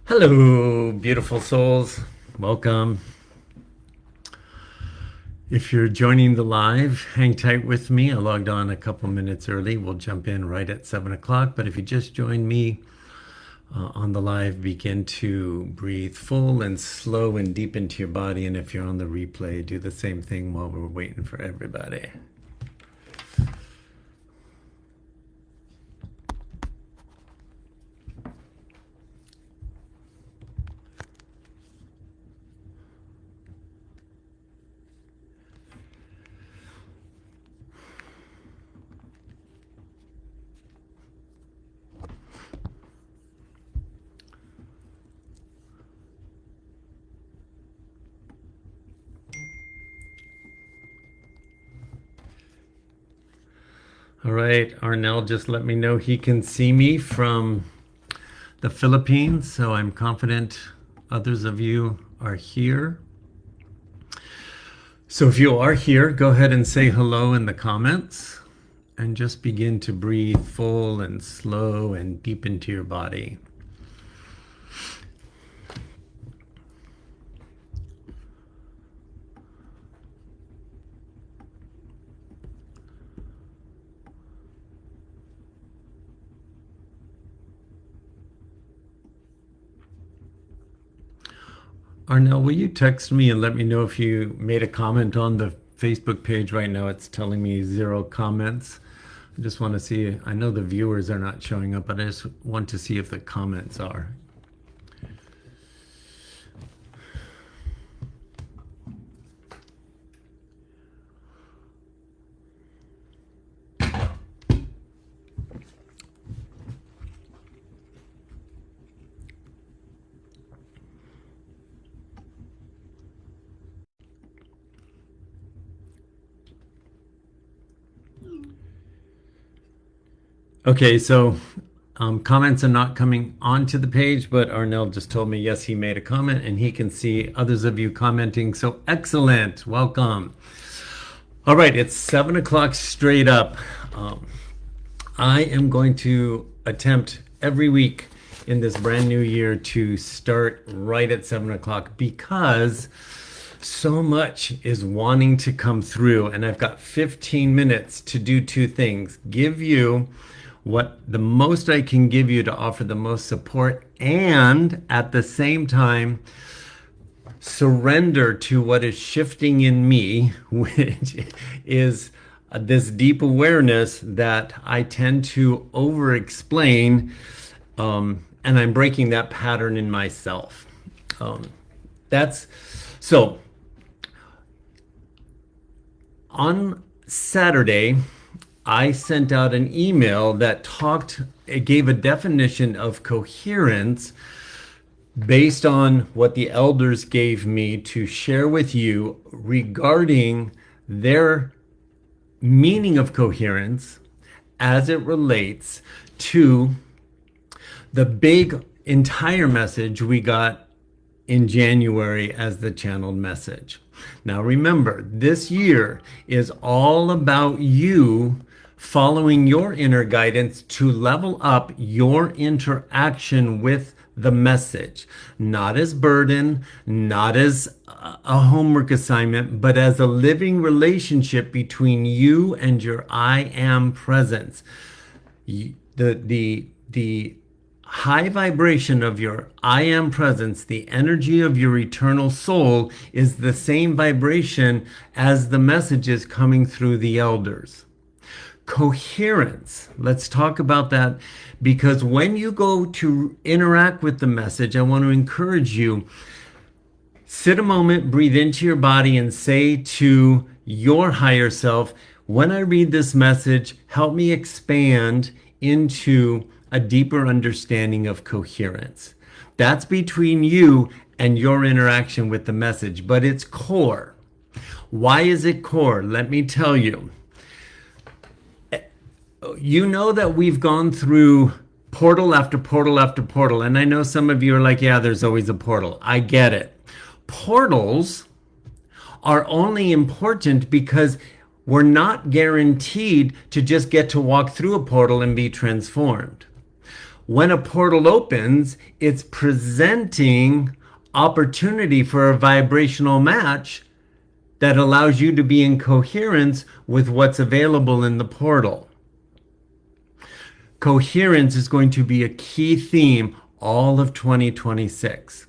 Hello, beautiful souls. Welcome. If you're joining the live, hang tight with me. I logged on a couple minutes early. We'll jump in right at 7 o'clock. But if you just joined me on the live, begin to breathe full and slow and deep into your body. And if you're on the replay, do the same thing while we're waiting for everybody. All right, Arnell just let me know he can see me from the Philippines, so I'm confident others of you are here. So if you are here, go ahead and say hello in the comments and just begin to breathe full and slow and deep into your body. Arnell, will you text me and let me know if you made a comment on the Facebook page right now? It's telling me 0 comments. I just want to see, I know the viewers are not showing up, but I just want to see if the comments are. Okay, so comments are not coming onto the page, but Arnell just told me, yes, he made a comment and he can see others of you commenting. So excellent. Welcome. All right, it's 7 o'clock straight up. I am going to attempt every week in this brand new year to start right at 7 o'clock because so much is wanting to come through, and I've got 15 minutes to do 2 things. Give you what the most I can give you to offer the most support, and at the same time surrender to what is shifting in me, which is this deep awareness that I tend to over explain, and I'm breaking that pattern in myself. That's so. On Saturday, I sent out an email that it gave a definition of coherence based on what the elders gave me to share with you regarding their meaning of coherence as it relates to the big entire message we got in January as the channeled message. Now remember, this year is all about you following your inner guidance to level up your interaction with the message, not as burden, not as a homework assignment, but as a living relationship between you and your I am presence. The high vibration of your I am presence, the energy of your eternal soul, is the same vibration as the messages coming through the elders. Coherence, let's talk about that, because when you go to interact with the message, I want to encourage you, sit a moment, breathe into your body, and say to your higher self, when I read this message, help me expand into a deeper understanding of coherence. That's between you and your interaction with the message, but it's core. Why is it core? Let me tell you. You know that we've gone through portal after portal after portal, and I know some of you are like, yeah, there's always a portal. I get it. Portals are only important because we're not guaranteed to just get to walk through a portal and be transformed. When a portal opens, it's presenting opportunity for a vibrational match that allows you to be in coherence with what's available in the portal. Coherence is going to be a key theme all of 2026.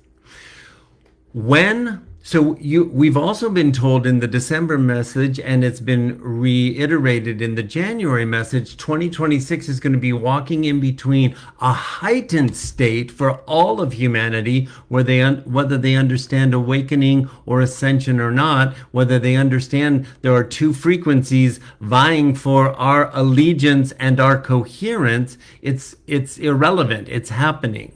We've also been told in the December message, and it's been reiterated in the January message, 2026 is going to be walking in between a heightened state for all of humanity, whether they understand awakening or ascension or not, whether they understand there are two frequencies vying for our allegiance and our coherence. It's irrelevant. It's happening.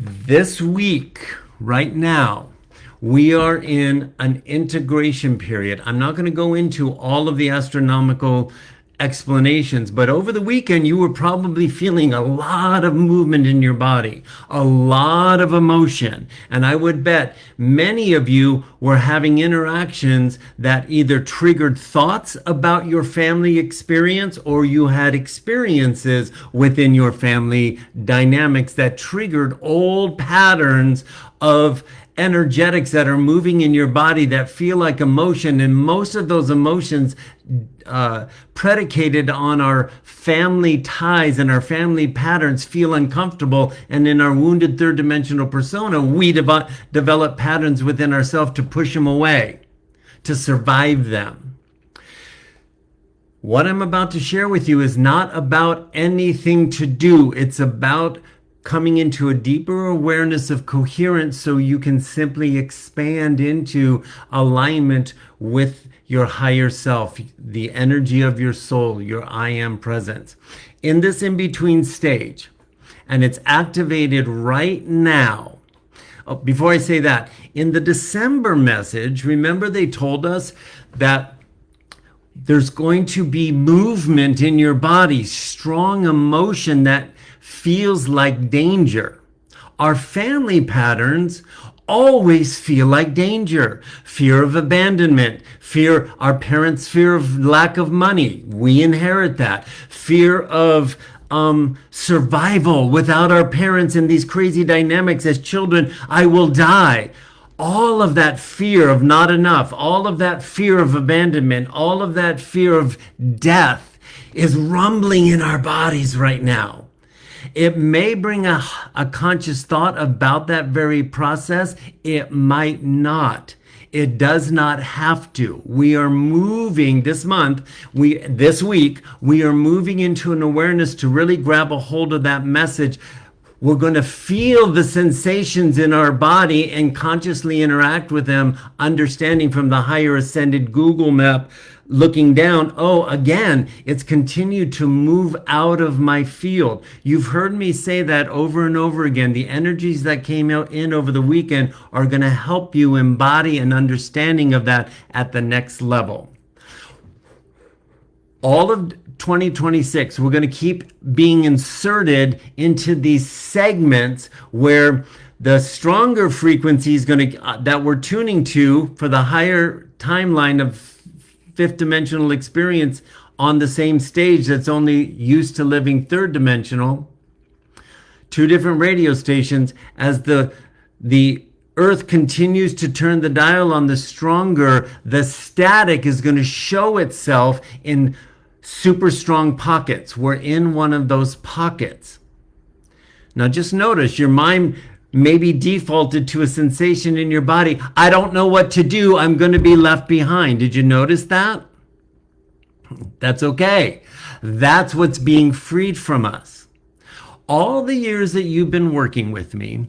This week, right now, we are in an integration period. I'm not going to go into all of the astronomical explanations, but over the weekend, you were probably feeling a lot of movement in your body, a lot of emotion. And I would bet many of you were having interactions that either triggered thoughts about your family experience, or you had experiences within your family dynamics that triggered old patterns of energetics that are moving in your body that feel like emotion, and most of those emotions predicated on our family ties and our family patterns feel uncomfortable, and in our wounded third dimensional persona we develop patterns within ourselves to push them away, to survive them. What I'm about to share with you is not about anything to do. It's about coming into a deeper awareness of coherence so you can simply expand into alignment with your higher self, the energy of your soul, your I am presence. In this in-between stage, and it's activated right now. Oh, before I say that, in the December message, remember they told us that there's going to be movement in your body, strong emotion that feels like danger. Our family patterns always feel like danger. Fear of abandonment, our parents' fear of lack of money. We inherit that. Fear of survival without our parents in these crazy dynamics as children. I will die. All of that fear of not enough, all of that fear of abandonment, all of that fear of death is rumbling in our bodies right now. It may bring a conscious thought about that very process. It might not. It does not have to. We are moving this week, we are moving into an awareness to really grab a hold of that message. We're going to feel the sensations in our body and consciously interact with them, understanding from the higher ascended Google map, looking down, oh, again, it's continued to move out of my field. You've heard me say that over and over again. The energies that came in over the weekend are going to help you embody an understanding of that at the next level. All of 2026, we're going to keep being inserted into these segments where the stronger frequencies that we're tuning to for the higher timeline of fifth dimensional experience on the same stage that's only used to living third dimensional, two different radio stations. As the Earth continues to turn the dial on the stronger, the static is going to show itself in super strong pockets. We're in one of those pockets. Now just notice your mind maybe defaulted to a sensation in your body. I don't know what to do. I'm going to be left behind. Did you notice that? That's okay. That's what's being freed from us. All the years that you've been working with me,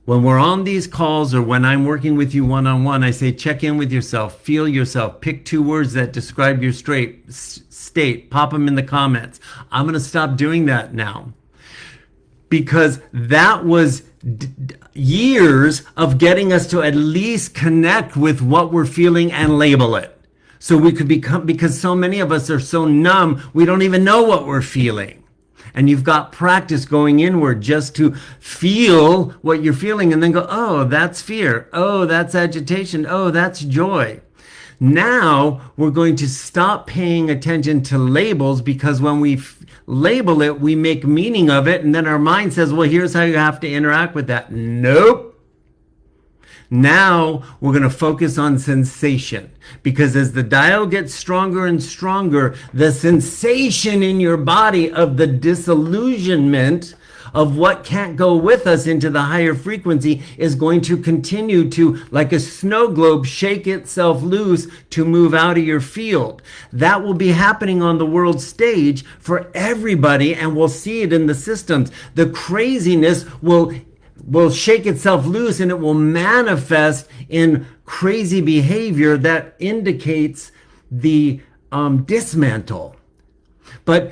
when we're on these calls or when I'm working with you one-on-one, I say, check in with yourself, feel yourself, pick two words that describe your state, pop them in the comments. I'm going to stop doing that now, because that was years of getting us to at least connect with what we're feeling and label it. So we could become, because so many of us are so numb, we don't even know what we're feeling. And you've got practice going inward just to feel what you're feeling and then go, oh, that's fear. Oh, that's agitation. Oh, that's joy. Now we're going to stop paying attention to labels, because when we label it, we make meaning of it. And then our mind says, well, here's how you have to interact with that. Nope. Now we're going to focus on sensation, because as the dial gets stronger and stronger, the sensation in your body of the disillusionment of what can't go with us into the higher frequency is going to continue to, like a snow globe, shake itself loose to move out of your field. That will be happening on the world stage for everybody, and we'll see it in the systems. The craziness will shake itself loose, and it will manifest in crazy behavior that indicates the dismantle. But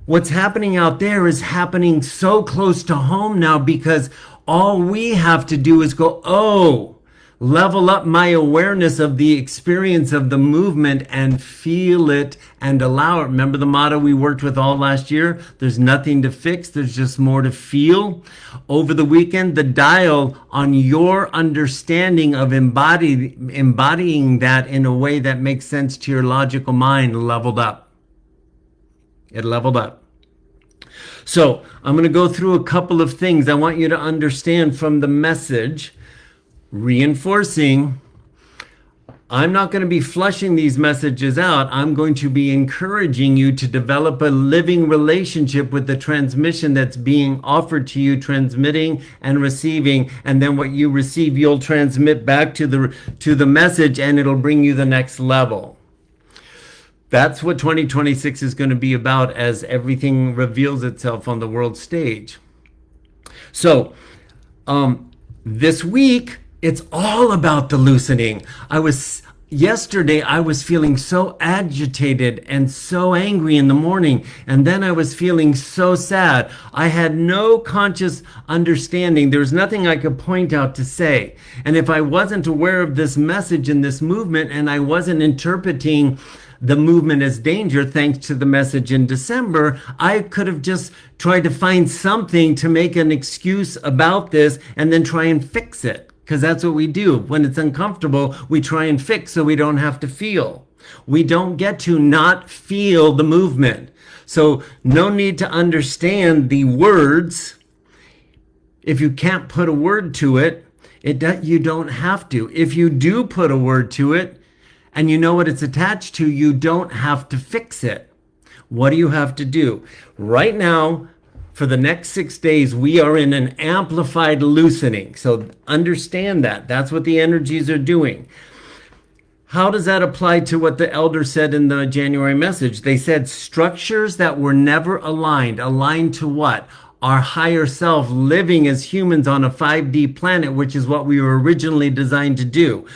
what's happening out there is happening so close to home now, because all we have to do is go, oh, level up my awareness of the experience of the movement and feel it and allow it. Remember the motto we worked with all last year? There's nothing to fix, there's just more to feel. Over the weekend, the dial on your understanding of embodying that in a way that makes sense to your logical mind leveled up. It leveled up. So I'm going to go through a couple of things I want you to understand from the message, reinforcing. I'm not going to be flushing these messages out. I'm going to be encouraging you to develop a living relationship with the transmission that's being offered to you, transmitting and receiving. And then what you receive, you'll transmit back to the message, and it'll bring you the next level. That's what 2026 is going to be about as everything reveals itself on the world stage. So, this week, it's all about the loosening. Yesterday, I was feeling so agitated and so angry in the morning, and then I was feeling so sad. I had no conscious understanding. There was nothing I could point out to say. And if I wasn't aware of this message and this movement, and I wasn't interpreting the movement as danger, thanks to the message in December, I could have just tried to find something to make an excuse about this and then try and fix it. Because that's what we do. When it's uncomfortable, we try and fix so we don't have to feel. We don't get to not feel the movement. So no need to understand the words. If you can't put a word to it, you don't have to. If you do put a word to it, and you know what it's attached to, you don't have to fix it. What do you have to do? Right now, for the next 6 days, we are in an amplified loosening. So understand that. That's what the energies are doing. How does that apply to what the elder said in the January message? They said structures that were never aligned. Aligned to what? Our higher self, living as humans on a 5D planet, which is what we were originally designed to do.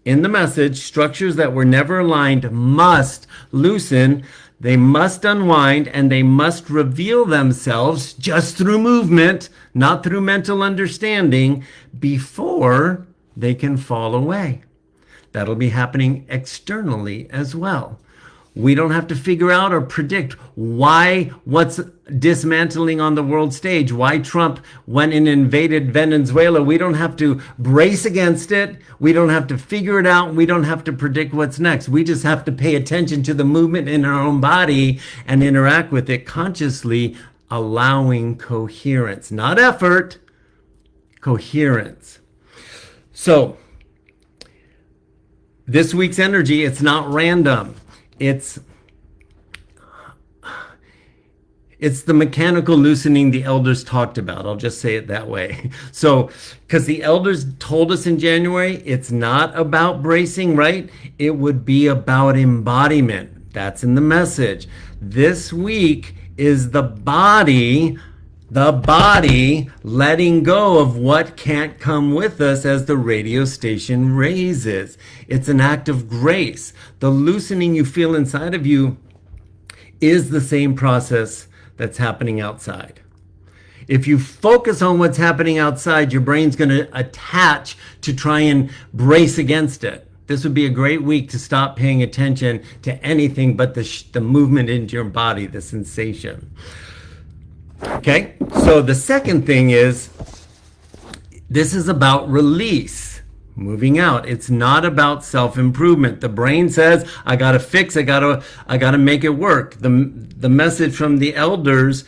In the message, structures that were never aligned must loosen, they must unwind, and they must reveal themselves just through movement, not through mental understanding, before they can fall away. That'll be happening externally as well. We don't have to figure out or predict what's dismantling on the world stage, why Trump went and invaded Venezuela. We don't have to brace against it. We don't have to figure it out. We don't have to predict what's next. We just have to pay attention to the movement in our own body and interact with it consciously, allowing coherence, not effort, coherence. So this week's energy, it's not random. It's the mechanical loosening the elders talked about. I'll just say it that way. So, because the elders told us in January, it's not about bracing, right? It would be about embodiment. That's in the message. This week is the body letting go of what can't come with us as the radio station raises. It's an act of grace. The loosening you feel inside of you is the same process that's happening outside. If you focus on what's happening outside, your brain's going to attach to try and brace against it. This would be a great week to stop paying attention to anything but the movement into your body, the sensation. Okay, so the second thing is, this is about release. moving out. It's not about self-improvement. The brain says, I got to fix, I got to make it work. The message from the elders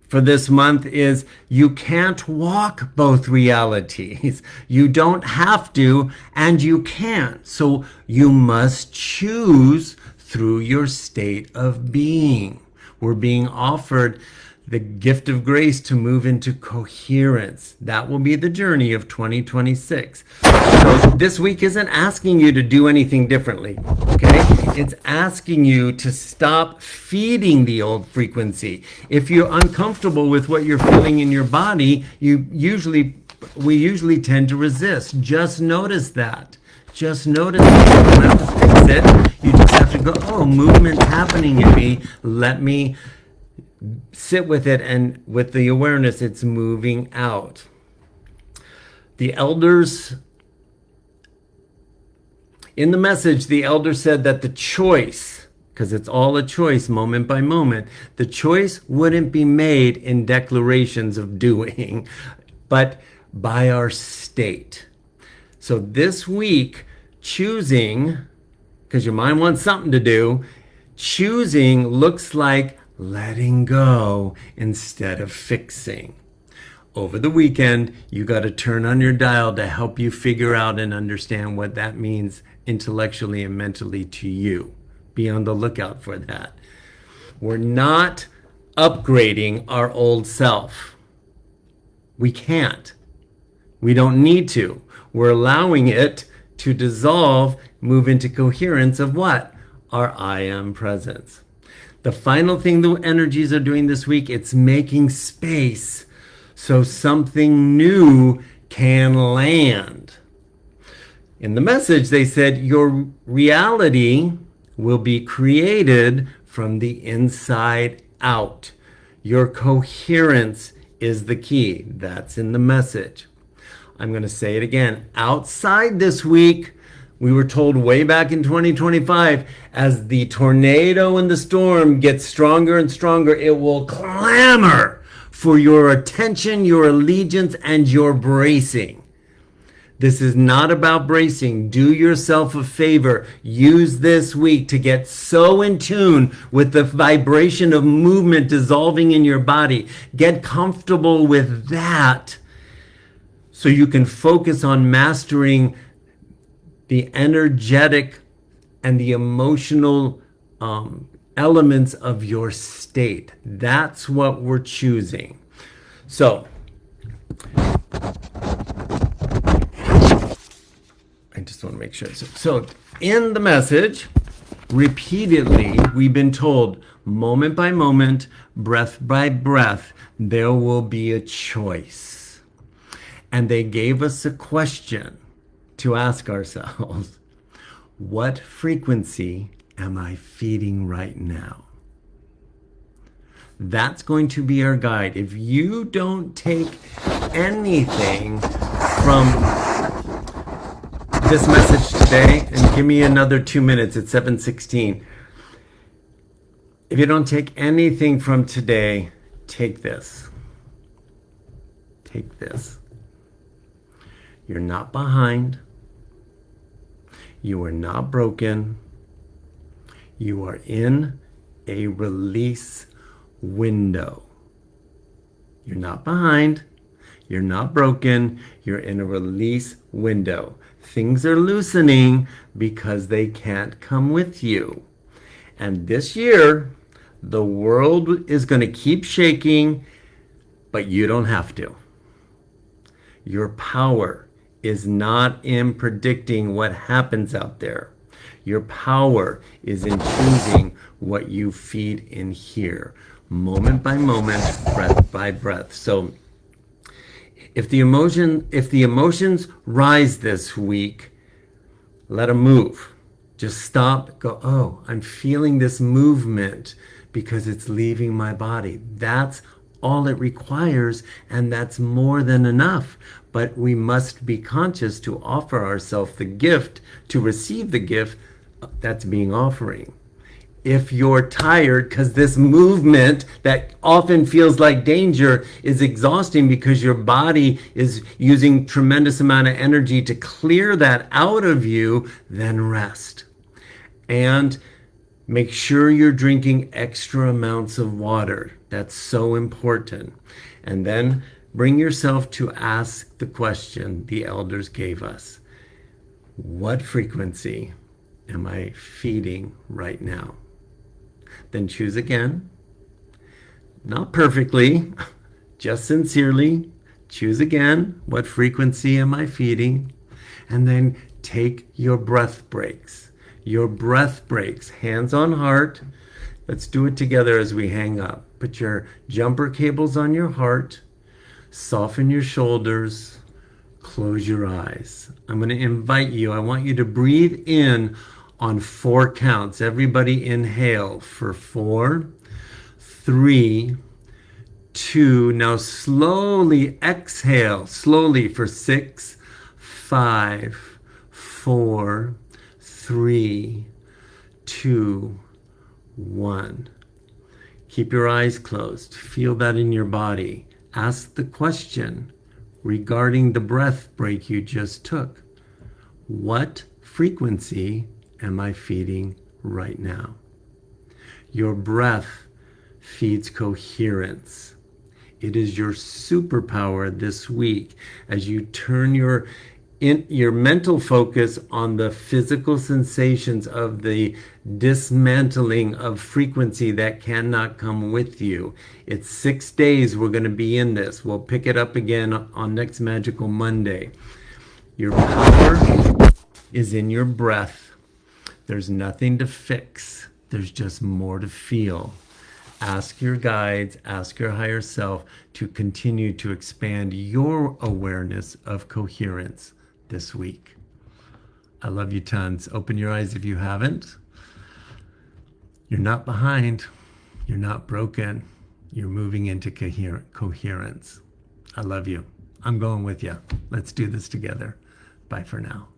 for this month is you can't walk both realities. You don't have to, and you can't. So you must choose through your state of being. We're being offered the gift of grace to move into coherence. That will be the journey of 2026. So this week isn't asking you to do anything differently, okay? It's asking you to stop feeding the old frequency. If you're uncomfortable with what you're feeling in your body, we usually tend to resist. Just notice that. Just notice that. You don't have to fix it. You just have to go, oh, movement's happening in me. Let me sit with it, and with the awareness, it's moving out. The elders, in the message, the elder said that the choice, because it's all a choice moment by moment, the choice wouldn't be made in declarations of doing, but by our state. So this week, choosing, because your mind wants something to do, choosing looks like letting go instead of fixing. Over the weekend, you got to turn on your dial to help you figure out and understand what that means intellectually and mentally to you. Be on the lookout for that. We're not upgrading our old self. We can't. We don't need to. We're allowing it to dissolve, move into coherence of what? Our I am presence. The final thing the energies are doing this week, it's making space so something new can land. In the message, they said your reality will be created from the inside out. Your coherence is the key. That's in the message. I'm going to say it again. Outside this week, we were told way back in 2025, as the tornado and the storm gets stronger and stronger, it will clamor for your attention, your allegiance, and your bracing. This is not about bracing. Do yourself a favor. Use this week to get so in tune with the vibration of movement dissolving in your body. Get comfortable with that so you can focus on mastering the energetic and the emotional elements of your state. That's what we're choosing. So, I just want to make sure. So in the message, repeatedly, we've been told, moment by moment, breath by breath, there will be a choice. And they gave us a question to ask ourselves, what frequency am I feeding right now? That's going to be our guide. If you don't take anything from this message today, and give me another 2 minutes, it's 7:16. If you don't take anything from today, take this. Take this. You're not behind. You are not broken. You are in a release window. You're not behind. You're not broken. You're in a release window. Things are loosening because they can't come with you. And this year, the world is going to keep shaking, but you don't have to. Your power is not in predicting what happens out there. Your power is in choosing what you feed in here, moment by moment, breath by breath. So if the emotions rise this week, let them move. Just stop, go, oh, I'm feeling this movement because it's leaving my body. That's all it requires, and that's more than enough. But we must be conscious to offer ourselves the gift, to receive the gift that's being offering. If you're tired, because this movement that often feels like danger is exhausting because your body is using tremendous amount of energy to clear that out of you, then rest. And make sure you're drinking extra amounts of water. That's so important. And then bring yourself to ask the question the elders gave us. What frequency am I feeding right now? Then choose again. Not perfectly, just sincerely. Choose again. What frequency am I feeding? And then take your breath breaks. Your breath breaks. Hands on heart. Let's do it together as we hang up. Put your jumper cables on your heart. Soften your shoulders. Close your eyes. I'm going to invite you. I want you to breathe in on 4 counts. Everybody inhale for 4, 3, 2. Now slowly exhale. Slowly for 6, 5, 4, 3, 2, 1. Keep your eyes closed. Feel that in your body. Ask the question regarding the breath break you just took. What frequency am I feeding right now? Your breath feeds coherence. It is your superpower this week as you turn your mental focus on the physical sensations of the dismantling of frequency that cannot come with you. It's 6 days we're going to be in this. We'll pick it up again on next Magical Monday. Your power is in your breath. There's nothing to fix. There's just more to feel. Ask your guides, ask your higher self to continue to expand your awareness of coherence this week. I love you tons. Open your eyes if you haven't. You're not behind. You're not broken. You're moving into coherence. I love you. I'm going with you. Let's do this together. Bye for now.